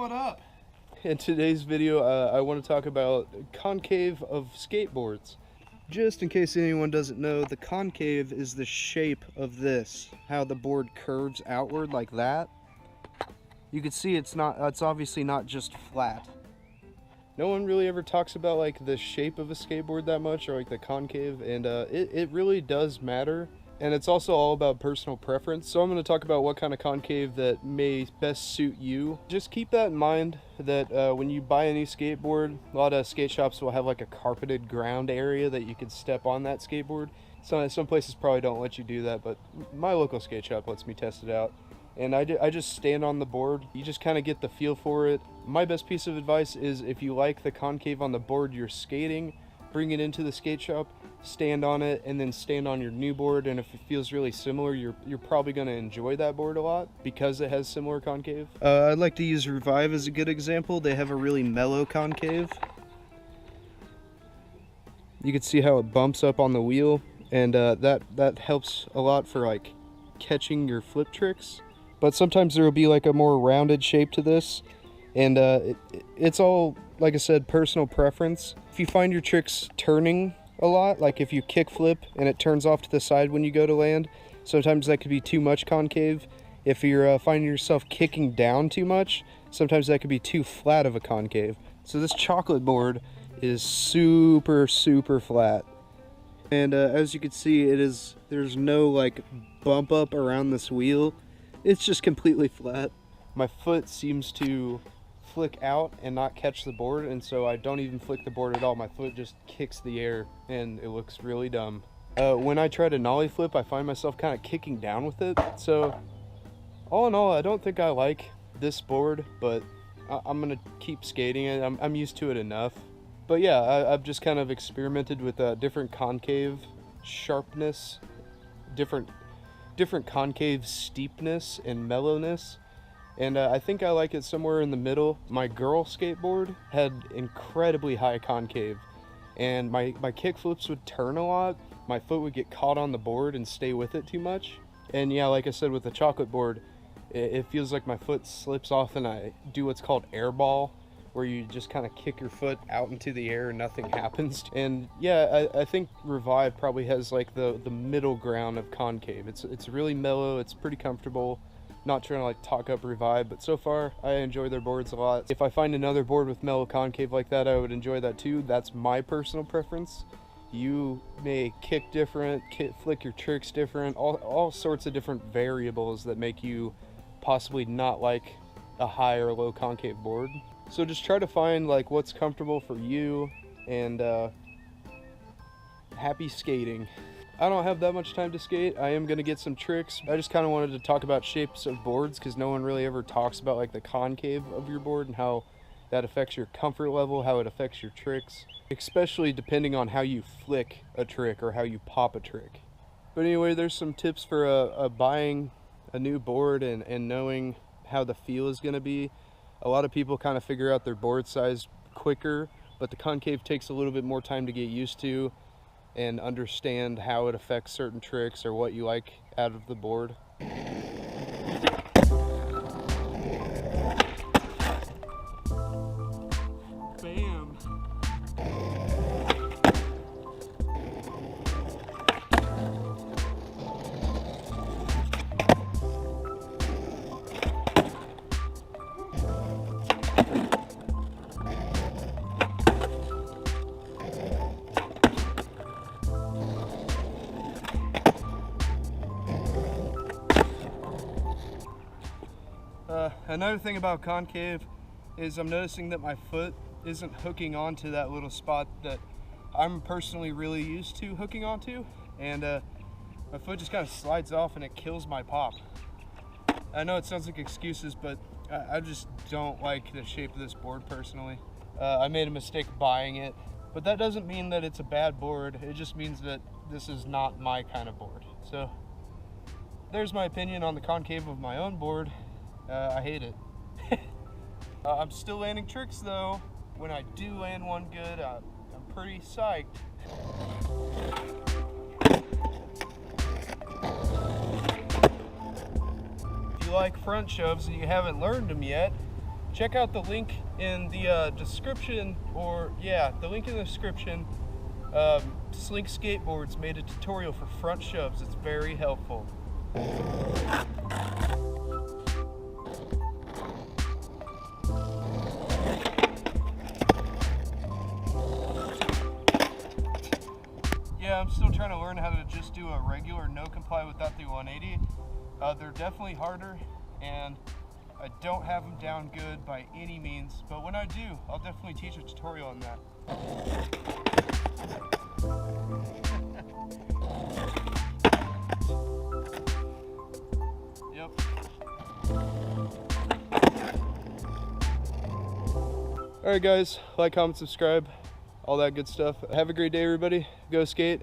What up? In today's video, I want to talk about concave of skateboards. Just in case anyone doesn't know, the concave is the shape of this, how the board curves outward like that. You can see it's obviously not just flat. No one really ever talks about like the shape of a skateboard that much, or like the concave, and it really does matter. And it's also all about personal preference. So I'm going to talk about what kind of concave that may best suit you. Just keep that in mind that when you buy a new skateboard, a lot of skate shops will have like a carpeted ground area that you can step on that skateboard. Some places probably don't let you do that, but my local skate shop lets me test it out. And I just stand on the board. You just kind of get the feel for it. My best piece of advice is if you like the concave on the board you're skating, bring it into the skate shop, stand on it, and then stand on your new board. And if it feels really similar, you're probably going to enjoy that board a lot because it has similar concave. I'd like to use Revive as a good example. They have a really mellow concave. You can see how it bumps up on the wheel, and that helps a lot for like catching your flip tricks. But sometimes there will be like a more rounded shape to this, and it's all, like I said, personal preference. If you find your tricks turning a lot, like if you kick flip and it turns off to the side when you go to land, sometimes that could be too much concave. If you're finding yourself kicking down too much, sometimes that could be too flat of a concave. So this chocolate board is super flat, and as you can see, there's no like bump up around this wheel. It's just completely flat. My foot seems to flick out and not catch the board, and so I don't even flick the board at all. My foot just kicks the air and it looks really dumb. When I try to nollie flip, I find myself kind of kicking down with it. So all in all, I don't think I like this board, but I'm gonna keep skating it. I'm used to it enough. But yeah, I've just kind of experimented with different concave sharpness, different concave steepness and mellowness, and I think I like it somewhere in the middle. My girl skateboard had incredibly high concave, and my kick flips would turn a lot. My foot would get caught on the board and stay with it too much. And yeah, like I said, with the chocolate board, it feels like my foot slips off and I do what's called airball, where you just kind of kick your foot out into the air and nothing happens. And yeah, I think Revive probably has like the middle ground of concave. It's really mellow, it's pretty comfortable. Not trying to like talk up Revive, but so far I enjoy their boards a lot. If I find another board with mellow concave like that, I would enjoy that too. That's my personal preference. You may kick different, flick your tricks different, all sorts of different variables that make you possibly not like a high or low concave board. So just try to find like what's comfortable for you, and happy skating. I don't have that much time to skate. I am gonna get some tricks. I just kind of wanted to talk about shapes of boards because no one really ever talks about like the concave of your board and how that affects your comfort level, how it affects your tricks, especially depending on how you flick a trick or how you pop a trick. But anyway, there's some tips for buying a new board and knowing how the feel is gonna be. A lot of people kind of figure out their board size quicker, but the concave takes a little bit more time to get used to and understand how it affects certain tricks or what you like out of the board. Bam! Another thing about concave is I'm noticing that my foot isn't hooking onto that little spot that I'm personally really used to hooking onto, and my foot just kind of slides off and it kills my pop. I know it sounds like excuses, but I just don't like the shape of this board personally. I made a mistake buying it, but that doesn't mean that it's a bad board. It just means that this is not my kind of board. So there's my opinion on the concave of my own board. I hate it. I'm still landing tricks though. When I do land one good, I'm pretty psyched. If you like front shoves and you haven't learned them yet, check out the link in the description, or yeah, the link in the description. Slink Skateboards made a tutorial for front shoves. It's very helpful. Yeah, I'm still trying to learn how to just do a regular no comply without the 180. They're definitely harder, and I don't have them down good by any means, but when I do, I'll definitely teach a tutorial on that. Yep. Alright guys, like, comment, subscribe, all that good stuff. Have a great day everybody. Go skate.